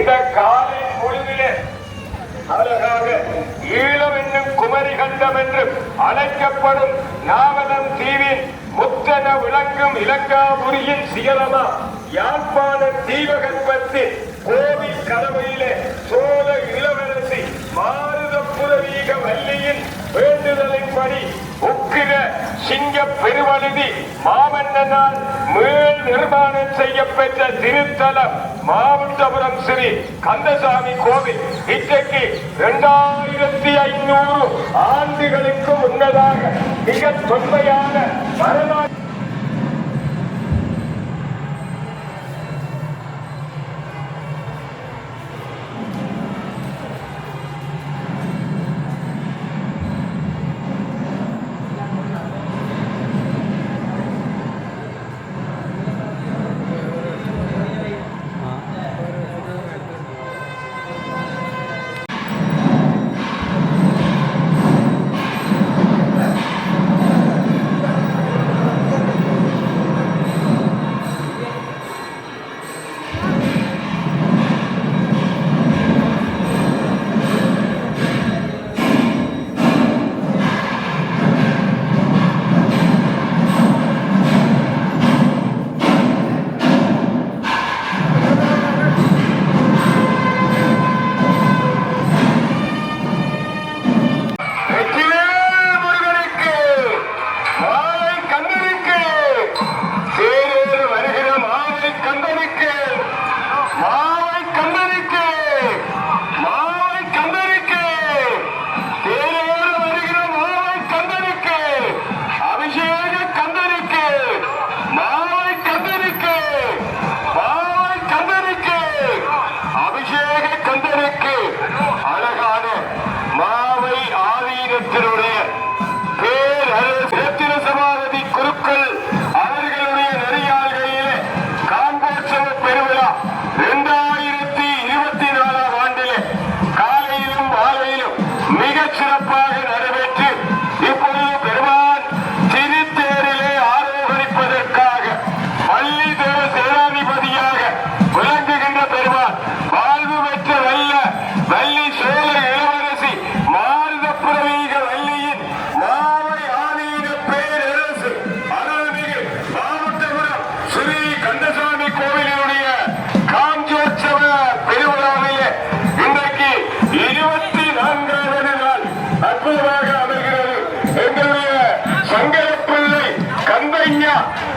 இந்த காலை பொழுதிலே அழகாக ஈழம் என்னும் குமரி கண்டம் என்று அழைக்கப்படும் நாவலம் தீவின் முத்தன விளங்கும் இலங்காபுரியின் சிகரமா யாழ்ப்பாண தீபகற்பத்தில் கோவில் கதவையிலே சோழ இளவரசி மாருதப்புரவீக வள்ளியின் வேண்டுதலின்படி உக்கிர சிங்க பெருவழுதி மாமன்னனால் மேல் நிர்மாணம் செய்யப்பெற்ற திருத்தலம் மாவட்டபுரம் ஸ்ரீ கந்தசாமி கோவில் இன்றைக்கு 2500 ஆண்டுகளுக்கு முன்னதாக மிக தொன்மையான வரலாறு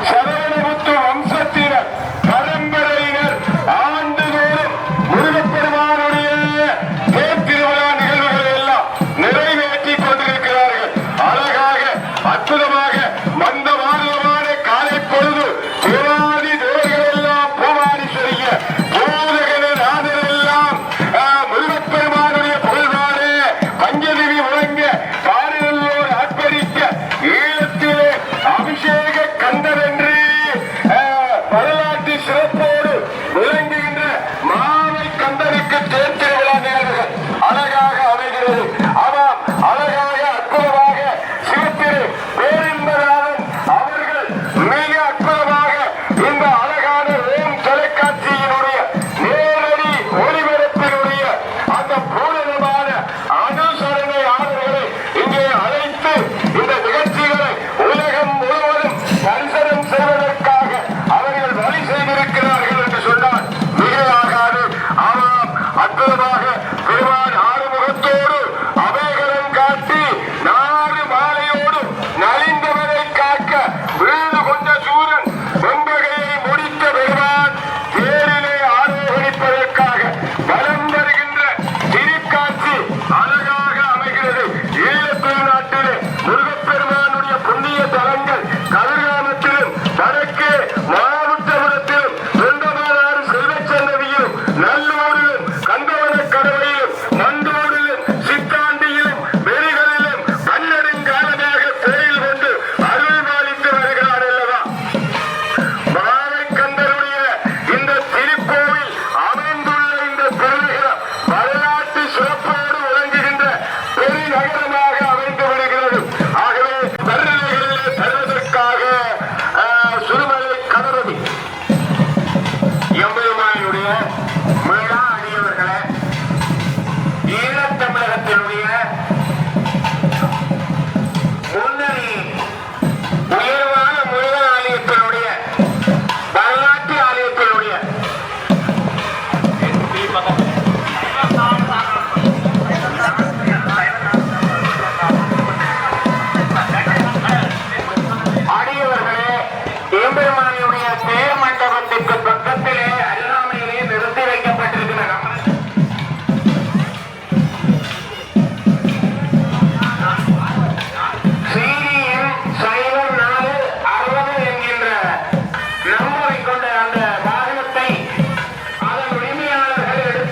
சரவணமுத்து வம்சத்தினர் பரம்பரையினர் ஆண்டுதோறும் முருகப்பெருமானுடைய தேர்திருவிழா நிகழ்வுகளை எல்லாம் நிறைவேற்றிக் கொண்டிருக்கிறார்கள். அழகாக அற்புதமாக மந்த மாநிலமான காலை பொழுது தேவாதி தேவர்கள் எல்லாம் பூவாரி செய்ய பூதகன நாதர் எல்லாம் முருகப்பெருமானுடைய புகழ்வாடு பஞ்சதிவி முழங்க பாரினல்லோர் ஆர்ப்பரிக்க ஈழத்திலே அபிஷேக கந்தர் என்று வரலாற்று சிறப்போடு விளங்குகின்ற மாவை கந்தனுக்கு தேர்திருவிழா நிகழ்வுகள் அழகாக அமைகிறது. ஆமாம், அழகாக அற்புதமாக சிவத்திரு பேரின்பநாதன் அவர்கள் மிக அற்புதமாக இந்த அழகான ஓம் தொலைக்காட்சியினுடைய நேரடி ஒளிபரப்பினுடைய அந்த பூரணமான அனுசரணையாளர்களை இங்கே அழைத்து இந்த நிகழ்ச்சிகளை உலகம் முழுவதும் தரிசனம் செய்வதற்காக அவர்கள் வழி செய்திருக்கிறார்கள் என்று சொன்னால் மிகையாகாது. ஆமாம், அற்புதமாக பெருமான் ஆறுமுகத்தோடு அபயகரம் காட்டி நாடு மாலையோடு நலிந்தவரை காக்க வீடு கொண்ட சூரன் வெண்பகையை முடித்த பெருமான் தேரிலே ஆரோகணிப்பதற்காக வலம் வருகின்ற திருக்காட்சி அழகாக அமைகிறது. ஈழத்தில் நாட்டிலே முருகப்பெருமானுடைய புண்ணிய தலங்கள் கதிர்காமத்திலும் வடக்கே மாவட்டபுரத்திலும் வெந்தமானாறு செல்வச்சன்னதியிலும் நல்லூரிலும் கந்தவன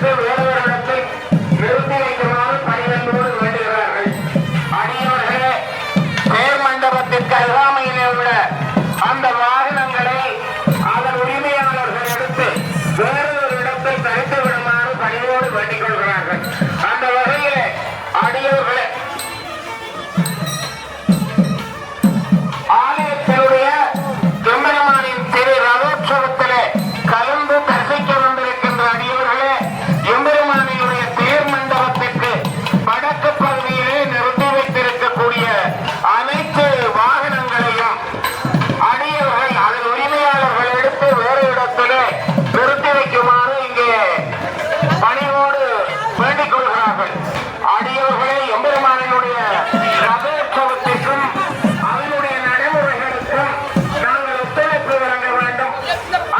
எடுத்து வேறொரு இடத்தில் நிறுத்தி வைக்குமாறு பணிவன்போடு வேண்டுகிறார்கள். அடியவர்களே, தேர் மண்டபத்திற்கு அருகாமையிலே உள்ள அந்த வாகனங்களை அதன் உரிமையாளர்கள் எடுத்து வேறொரு இடத்தில் தடுத்து விடுமாறு பணிவோடு வேண்டிக் கொள்கிறார்கள். அந்த வகையிலே அடியவர்களே, ஆலயத்தினுடைய எம்பெருமானின் திரு ரதோற்சவத்திலே கலந்து தரிசிக்க வந்திருக்கின்ற அடியவர்களே, எம்பெருமானினுடைய தேர் மண்டபத்திற்கு வடக்கு பகுதியிலே நிறுத்தி வைத்திருக்கக்கூடிய அனைத்து வாகனங்களையும் அடியவர்கள் அதன் உரிமையாளர்கள் எடுத்து வேறு இடத்திலே நிறுத்தி வைக்குமாறு இங்கே பணிவோடு வேண்டிக் கொள்கிறார்கள். அடியவர்களே, எம்பெருமானினுடைய ரதோற்சவத்திற்கும் அதனுடைய நடைமுறைகளுக்கும் நாங்கள் ஒத்துழைப்பு வழங்க வேண்டும்.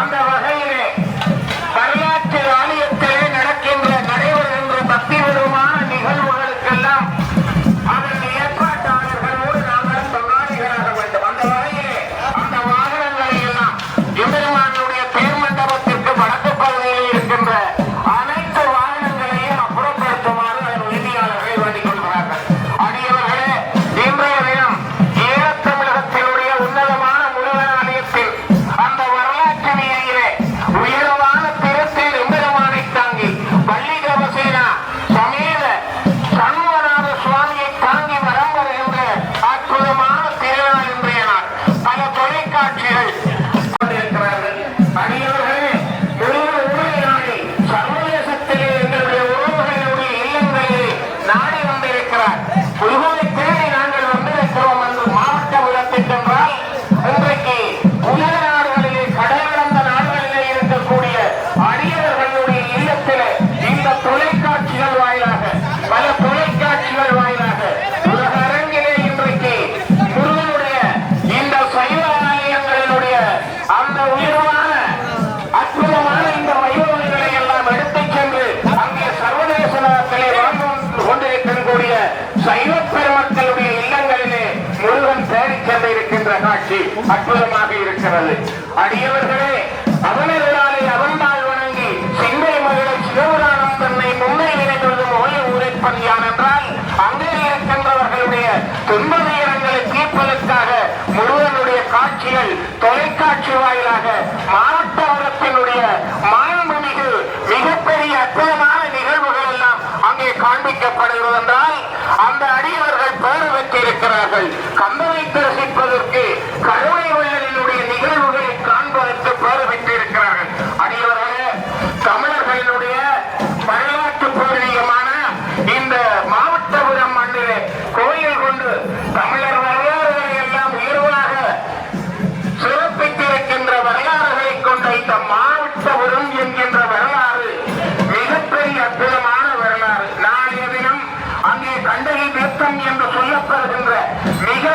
அந்த வகையிலே வரலாற்று ஆலயத்திலே நடக்கின்ற நடைபெறுகின்ற பக்திவிதமான நிகழ்வுகளுக்கெல்லாம் அதன் ஏற்பாட்டாளர்களோடு நாங்கள் பங்காளிகளாக வேண்டும். அந்த வகையிலே அந்த வாகனங்களை எல்லாம் எம்பெருமானுடைய தேர் மண்டபத்திற்கு வடக்கு பகுதியில் இருக்கின்ற அனைத்து வாகனங்களையும் அப்புறப்படுத்துமாறு அதன் உரிமையாளர்களை வேண்டிக் கொள்கிறார்கள். அடியவர்களே, இன்றைய தினம் ஈழத்தமிழகத்தினுடைய உன்னதமான முருகன் ஆலயத்தில் அந்த வரலாற்று நிலையிலே உயரமான திருத்தேர் எம்பெருமானை தாங்கி வள்ளி தேவசேனா சமேத சண்முகநாத சுவாமியை தாங்கி வரம் வருகின்ற அற்புதமான திருநாள் இன்றைய நாள். பல தொலைக்காட்சிகள் இருக்கிறார்கள். அடியவர்களே, முருகன் ஊரை நாடி சர்வதேசத்திலே எங்களுடைய உறவுகளுடைய இல்லங்களிலே நாடி வந்திருக்கிறார். முருகனை தேடி நாங்கள் வந்திருக்கிறோம் என்று மாவட்ட விளக்கின்றால் இன்றைக்கு உலக நாடுகளிலே கடல் கடந்த நாடுகளிலே இருக்கக்கூடிய அடியவர்களுடைய இல்லத்திலே இந்த தொலைக்காட்சிகள் வாயிலாக பல தொலைக்காட்சிகள் வாயிலாக உலக அரங்கிலே இன்றைக்கு முருகனுடைய இந்த சைவ ஆலயங்களினுடைய அந்த உயர்வான அற்புதமான இந்த வைபவங்களை எல்லாம் எடுத்துச் சென்று அங்கே சர்வதேச நாட்டிலே வாழ்ந்து கொண்டிருக்கக்கூடிய சைவ பெருமக்களுடைய இல்லங்களிலே முருகன் தேடிச் சென்றிருக்கின்ற காட்சி அற்புதமாக இருக்கிறது. அடியவர்களே, அவனர்களாலே அவன்பால் வணங்கி சிந்தை மகளை சிவபுராணம் தன்னை முன்னை நினைத்ததும் ஓய உரைப்பன் யான் என்றால் அங்கே இருக்கின்றவர்களுடைய துன்பநேரங்களை தீர்ப்பதற்காக முருகனுடைய காட்சிகள் தொலைக்காட்சி வாயிலாக மாவட்ட வளத்தினுடைய மாண்புமிகு மிகப்பெரிய அற்புதமான நிகழ்வுகள் எல்லாம் அங்கே காண்பிக்கப்படுகிறது என்றால் அந்த அடியவர்கள் பேறு பெற்றிருக்கிறார்கள். கந்தனை தரிசிப்பதற்கு கருணை வெள்ளலினுடைய நிகழ்வுகளை காண்பதற்கு பேறு பெற்றிருக்கிறார்கள். அடியவர்களே, தமிழர்களினுடைய வரலாற்று பூர்வீகமான இந்த மாவட்டபுரம் மண்ணிலே கோயில் கொண்டு தமிழர் வரலாறுகளை எல்லாம் உயர்வாக சிறப்பித்திருக்கின்ற வரலாறுகளை கொண்ட இந்த மாவட்டபுரம் என்கின்ற வரலாறு மிகப்பெரிய அற்புதமான வரலாறு. நாளைய தினம் அங்கே கண்டகி தீர்த்தம் என்று சொல்லப்படுகின்ற மிக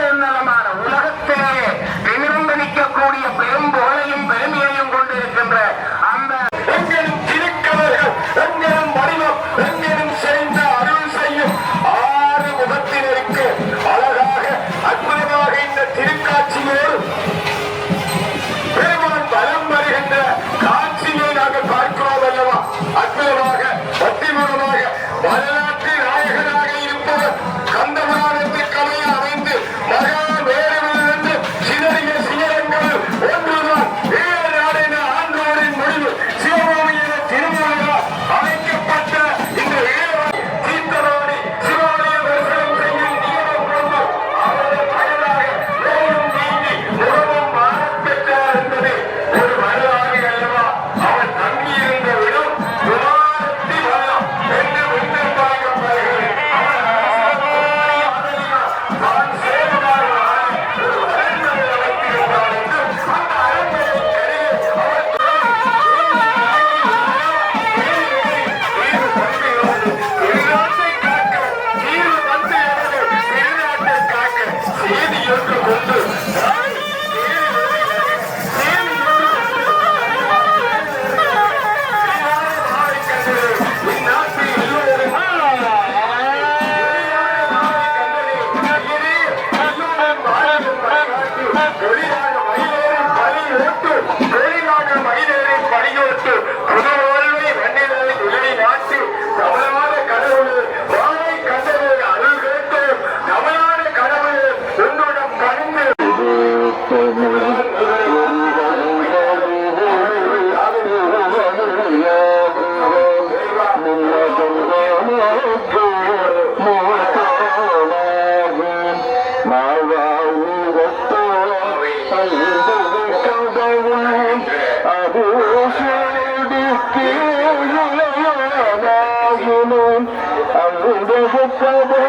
அவ்வுலகுக்கதை